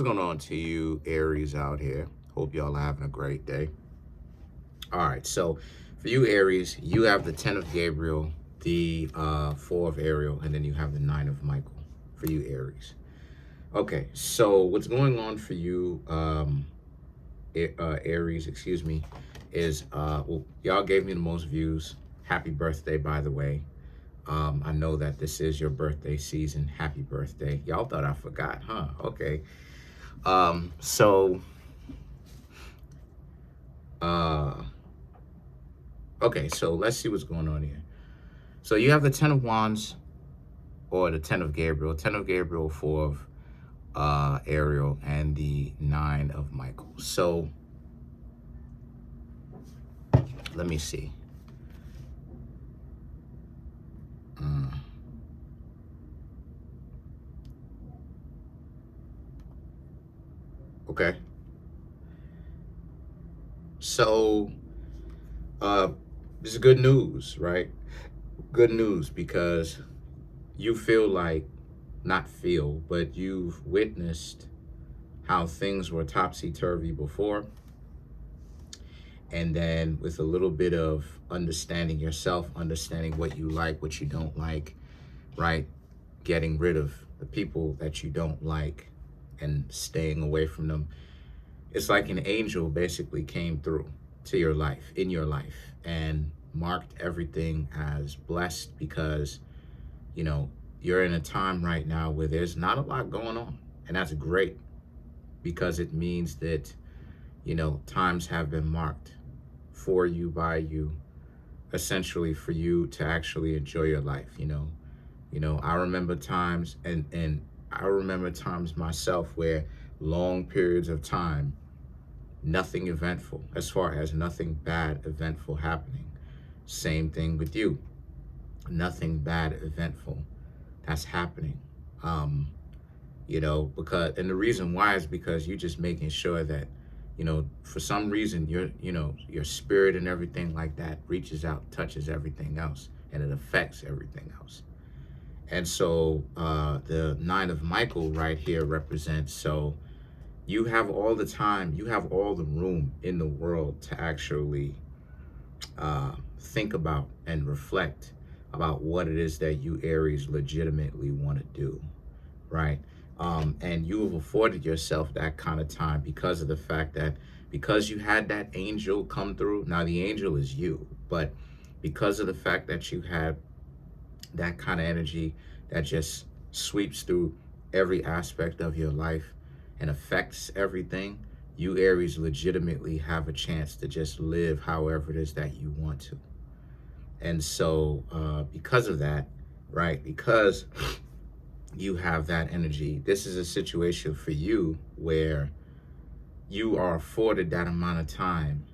What's going on to you, Aries out here? Hope y'all are having a great day. All right, so for you, Aries, you have the 10 of Gabriel, the 4 of Ariel, and then you have the 9 of Michael for you, Aries. Okay, so what's going on for you, Aries, excuse me, is, well, y'all gave me the most views. Happy birthday, by the way. I know that this is your birthday season. Happy birthday. Y'all thought I forgot, huh? Okay. So, uh, okay, so let's see what's going on here. So you have the 10 of Wands or the 10 of Gabriel, 10 of Gabriel, 4 of Ariel, and the 9 of Michael. So let me see. Okay. So this is good news, right? Good news because you feel like, not feel, but you've witnessed how things were topsy-turvy before. And then with a little bit of understanding yourself, understanding what you like, what you don't like, right? Getting rid of the people that you don't like and staying away from them. It's like an angel basically came through to your life, in your life, and marked everything as blessed because, you know, you're in a time right now where there's not a lot going on. And that's great because it means that, you know, times have been marked for you, by you, essentially for you to actually enjoy your life, you know. I remember times and I remember times myself where long periods of time, nothing eventful, as far as nothing bad eventful happening. Same thing with you. Nothing bad eventful that's happening. Because, and the reason why is because you're just making sure that, for some reason your spirit and everything like that reaches out, touches everything else, and it affects everything else. And so the 9 of Michael right here represents, so you have all the time, you have all the room in the world to actually think about and reflect about what it is that you Aries legitimately want to do, right? And you have afforded yourself that kind of time because of the fact that, because you had that angel come through. Now the angel is you, but because of the fact that you had that kind of energy that just sweeps through every aspect of your life and affects everything, you Aries legitimately have a chance to just live however it is that you want to. And so because of that, right, because you have that energy, this is a situation for you where you are afforded that amount of time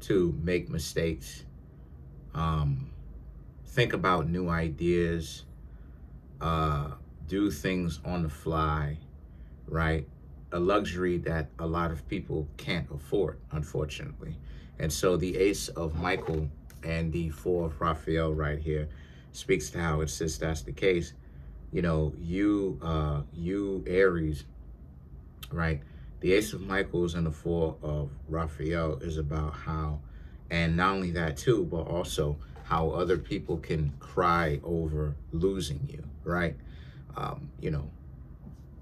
to make mistakes, think about new ideas, do things on the fly, right? A luxury that a lot of people can't afford, unfortunately. And so the Ace of Michael and the 4 of Raphael right here speaks to how it says that's the case. You Aries, right? The Ace of Michaels and the 4 of Raphael is about how, and not only that too, but also how other people can cry over losing you, right? Um, you know,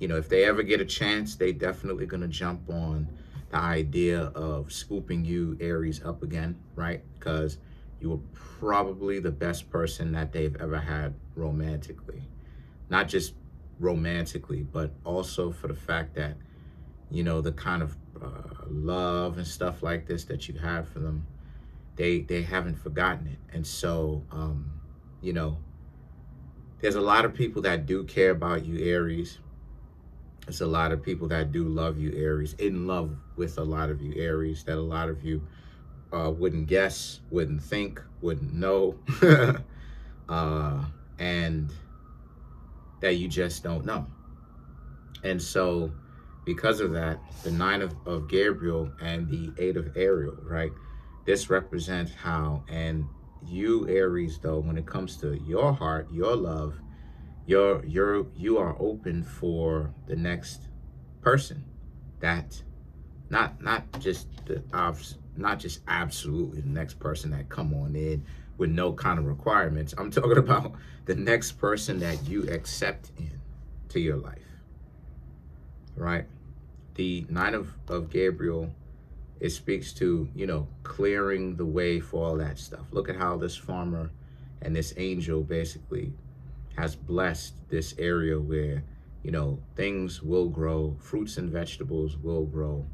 if they ever get a chance, they definitely gonna jump on the idea of scooping you Aries up again, right? Because you were probably the best person that they've ever had romantically. Not just romantically, but also for the fact that, the kind of love and stuff like this that you had for them, they haven't forgotten it. And so, there's a lot of people that do care about you, Aries. There's a lot of people that do love you, Aries, in love with a lot of you, Aries, that a lot of you wouldn't guess, wouldn't think, wouldn't know, and that you just don't know. And so because of that, the 9 of Gabriel and the 8 of Ariel, right? This represents how, and you Aries, though, when it comes to your heart, your love, you are open for the next person, that not just not just absolutely the next person that come on in with no kind of requirements. I'm talking about the next person that you accept in to your life, right? The Nine of Gabriel, it speaks to, clearing the way for all that stuff. Look at how this farmer and this angel basically has blessed this area where, things will grow, fruits and vegetables will grow.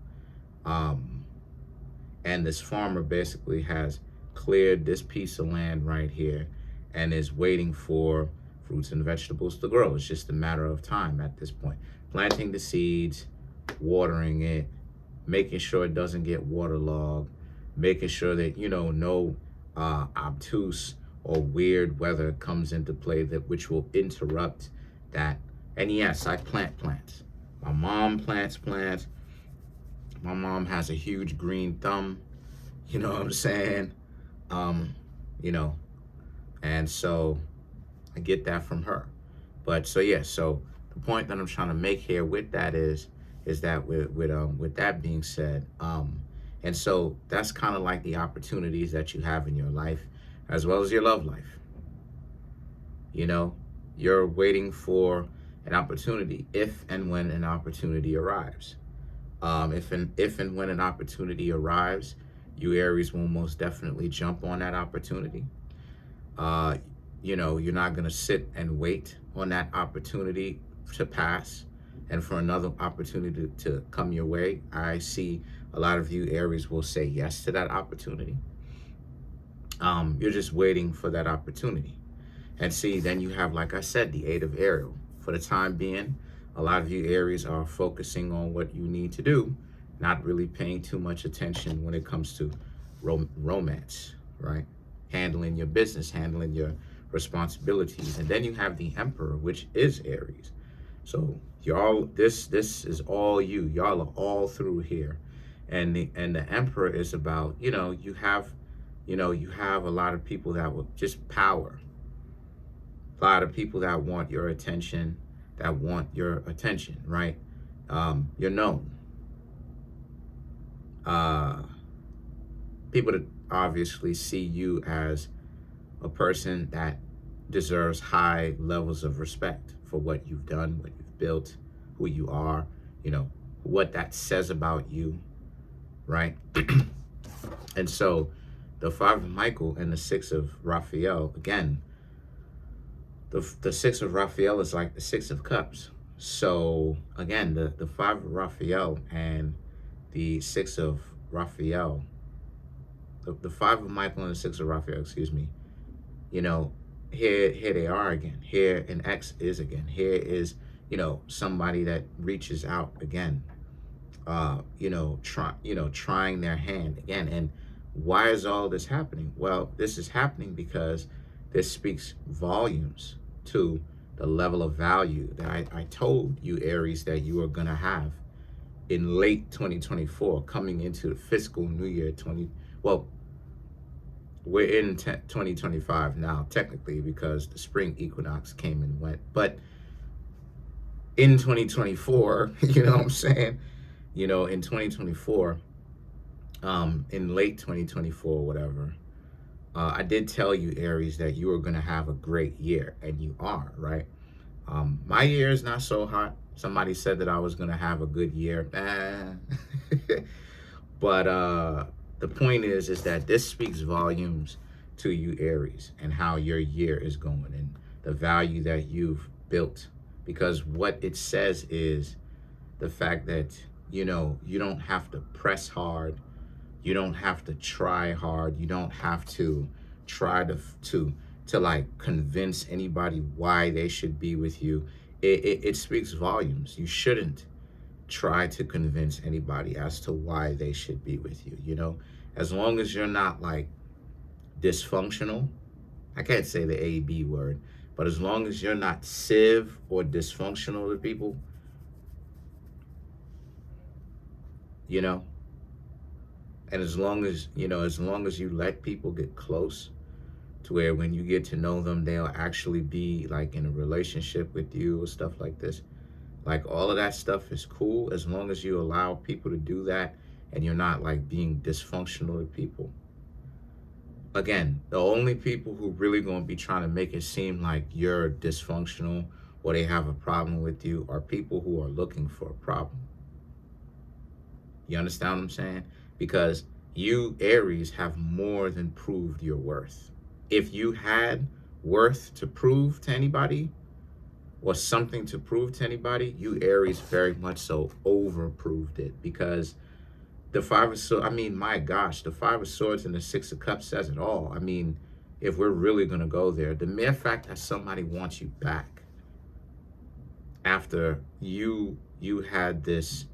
And this farmer basically has cleared this piece of land right here and is waiting for fruits and vegetables to grow. It's just a matter of time at this point. Planting the seeds, watering it, making sure it doesn't get waterlogged, making sure that, no obtuse or weird weather comes into play that which will interrupt that. And yes, I plant plants. My mom plants plants. My mom has a huge green thumb, you know what I'm saying? And so I get that from her. But so the point that I'm trying to make here with that is that with that being said, and so that's kind of like the opportunities that you have in your life as well as your love life. You're waiting for an opportunity if and when an opportunity arrives. If and when an opportunity arrives, you Aries will most definitely jump on that opportunity. You're not going to sit and wait on that opportunity to pass and for another opportunity to come your way. I see a lot of you Aries will say yes to that opportunity. You're just waiting for that opportunity. And see, then you have, like I said, the Eight of Ariel. For the time being, a lot of you Aries are focusing on what you need to do, not really paying too much attention when it comes to romance, right? Handling your business, handling your responsibilities. And then you have the Emperor, which is Aries. So y'all, this is all you. Y'all are all through here. And the Emperor is about, you have a lot of people that will just power. A lot of people that want your attention, right? You're known. People that obviously see you as a person that deserves high levels of respect for what you've done, what you've built, who you are, what that says about you, right? And so the Five of Michael and the Six of Raphael, again, the Six of Raphael is like the Six of Cups. So again, the Five of Raphael and the Six of Raphael, the Five of Michael and the Six of Raphael, excuse me, here they are again. Here an X is again. Here is, somebody that reaches out again, trying their hand again. And why is all this happening? Well, this is happening because this speaks volumes to the level of value that I told you, Aries, that you are going to have in late 2024, coming into the fiscal new year we're in 2025 now, technically, because the spring equinox came and went. But in 2024, you know what I'm saying? In 2024, in late 2024, whatever, I did tell you, Aries, that you are going to have a great year, and you are, right? My year is not so hot. Somebody said that I was going to have a good year. But the point is that this speaks volumes to you, Aries, and how your year is going and the value that you've built. Because what it says is the fact that, you don't have to press hard. You don't have to try hard. You don't have to try to like convince anybody why they should be with you. It speaks volumes. You shouldn't try to convince anybody as to why they should be with you, as long as you're not like dysfunctional. I can't say the A-B word, but as long as you're not civ or dysfunctional to people, and as long as you let people get close to where when you get to know them, they'll actually be like in a relationship with you or stuff like this. Like, all of that stuff is cool as long as you allow people to do that and you're not like being dysfunctional to people. Again, the only people who really going to be trying to make it seem like you're dysfunctional or they have a problem with you are people who are looking for a problem. You understand what I'm saying? Because you, Aries, have more than proved your worth. If you had worth to prove to anybody or something to prove to anybody, you, Aries, very much so overproved it, because the Five of Swords, I mean, my gosh, the Five of Swords and the Six of Cups says it all. I mean, if we're really going to go there, the mere fact that somebody wants you back after you had this,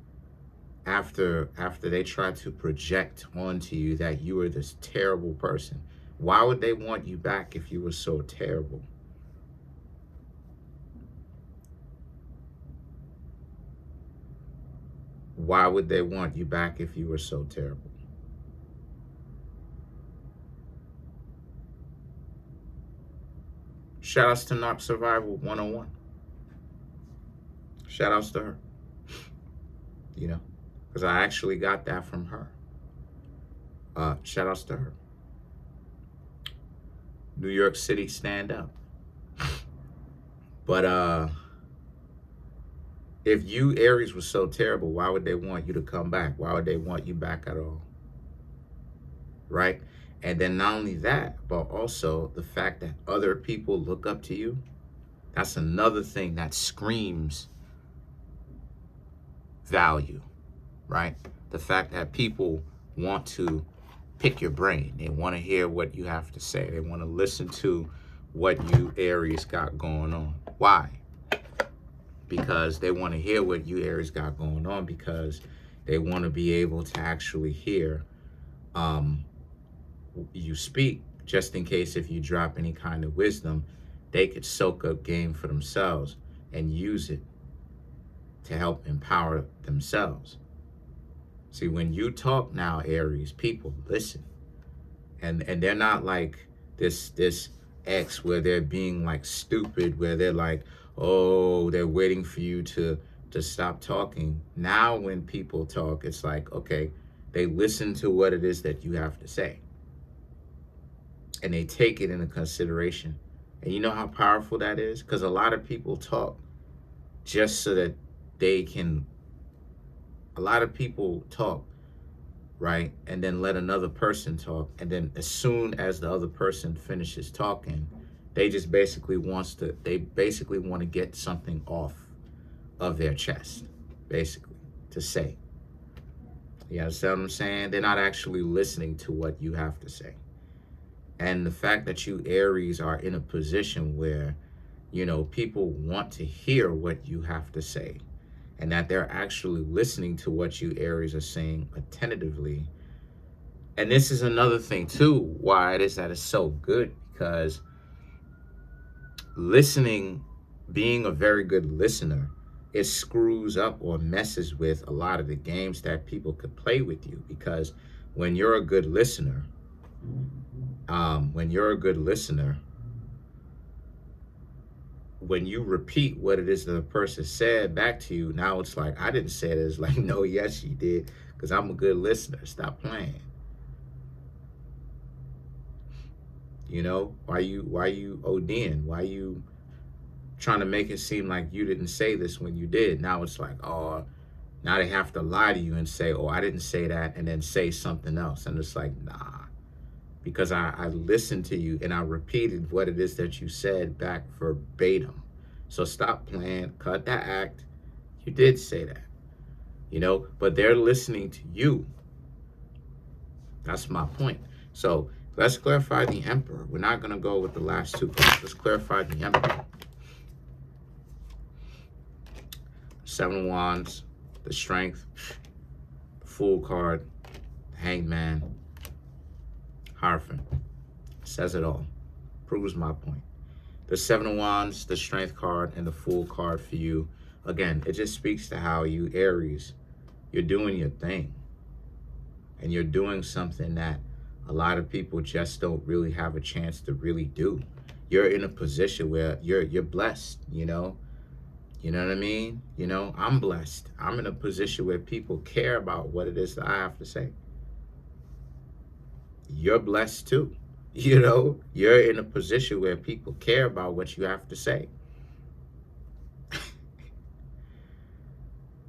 after they tried to project onto you that you were this terrible person. Why would they want you back if you were so terrible? Why would they want you back if you were so terrible? Shout outs to Narc Survival 101. Shout outs to her. You know, because I actually got that from her. Shout outs to her. New York City, stand up. But if you, Aries, was so terrible, why would they want you to come back? Why would they want you back at all? Right? And then not only that, but also the fact that other people look up to you. That's another thing that screams value, right? The fact that people want to pick your brain. They want to hear what you have to say. They want to listen to what you, Aries, got going on. Why? Because they want to hear what you, Aries, got going on, because they want to be able to actually hear you speak, just in case if you drop any kind of wisdom, they could soak up game for themselves and use it to help empower themselves. See, when you talk now, Aries, people listen. And they're not like this X where they're being like stupid, where they're like, oh, they're waiting for you to stop talking. Now when people talk, it's like, okay, they listen to what it is that you have to say. And they take it into consideration. And you know how powerful that is? Because a lot of people talk just so that they can, a lot of people talk, right? And then let another person talk. And then as soon as the other person finishes talking, they just basically want to get something off of their chest, basically, to say. You understand what I'm saying? They're not actually listening to what you have to say. And the fact that you, Aries, are in a position where, you know, people want to hear what you have to say, and that they're actually listening to what you, Aries, are saying attentively. And this is another thing, too, why it is that it's so good, because listening, being a very good listener, it screws up or messes with a lot of the games that people could play with you. Because when you're a good listener, when you repeat what it is that the person said back to you, now it's like, I didn't say it. It's like, no, yes, you did, because I'm a good listener. Stop playing. You know, why you ODing? Why you trying to make it seem like you didn't say this when you did? Now it's like, oh, now they have to lie to you and say, oh, I didn't say that, and then say something else. And it's like, nah. Because I listened to you and I repeated what it is that you said back verbatim. So stop playing, cut that act. You did say that, you know, but they're listening to you. That's my point. So let's clarify the Emperor. We're not going to go with the last two cards. Let's clarify the Emperor. Seven of Wands, the Strength, the Fool card, the Hanged Man, Hierophant. Says it all. Proves my point. The Seven of Wands, the Strength card, and the Fool card for you. Again, it just speaks to how you, Aries, you're doing your thing. And you're doing something that a lot of people just don't really have a chance to really do. You're in a position where you're blessed, you know. You know what I mean? You know, I'm blessed. I'm in a position where people care about what it is that I have to say. You're blessed too. You know, you're in a position where people care about what you have to say.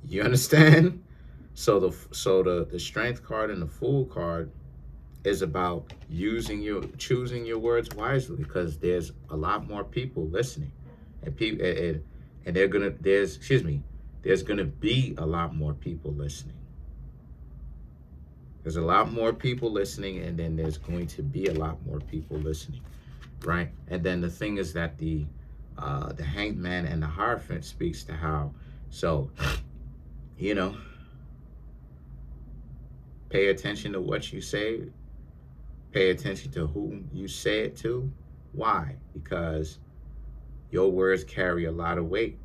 You understand? So the strength card and the fool card is about choosing your words wisely, because there's a lot more people listening, and people and they're gonna there's gonna be a lot more people listening. There's a lot more people listening, and then there's going to be a lot more people listening, right? And then the thing is that the Hanged Man and the Hierophant speaks to how, so, you know, pay attention to what you say, pay attention to whom you say it to. Why? Because your words carry a lot of weight.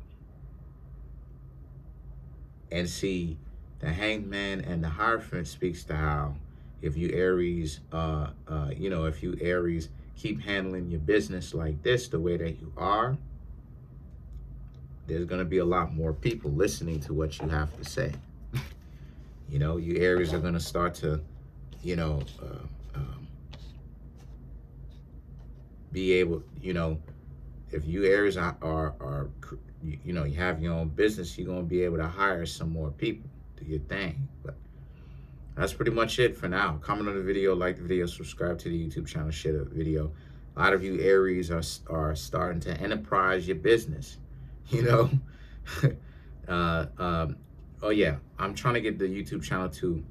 And see, the Hanged Man and the Hierophant speaks to how, if you Aries, if you Aries keep handling your business like this, the way that you are, there's going to be a lot more people listening to what you have to say. You know, you Aries are going to start to, you know, be able, you know, if you Aries are you know, you have your own business, you're going to be able to hire some more people do your thing. But that's pretty much it for now. Comment on the video, like the video, subscribe to the YouTube channel, share the video. A lot of you Aries are starting to enterprise your business, you know. Oh yeah, I'm trying to get the YouTube channel to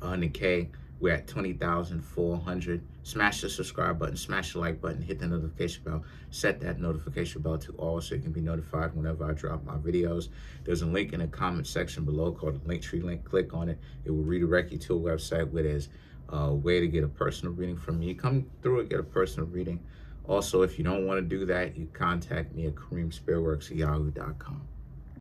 100K. We're at 20,400. Smash the subscribe button, smash the like button, hit the notification bell, set that notification bell to all so you can be notified whenever I drop my videos. There's a link in the comment section below called the Linktree link. Click on it. It will redirect you to a website where there's a way to get a personal reading from me. Come through and get a personal reading. Also, if you don't want to do that, you contact me at Kareemspiritworks@yahoo.com.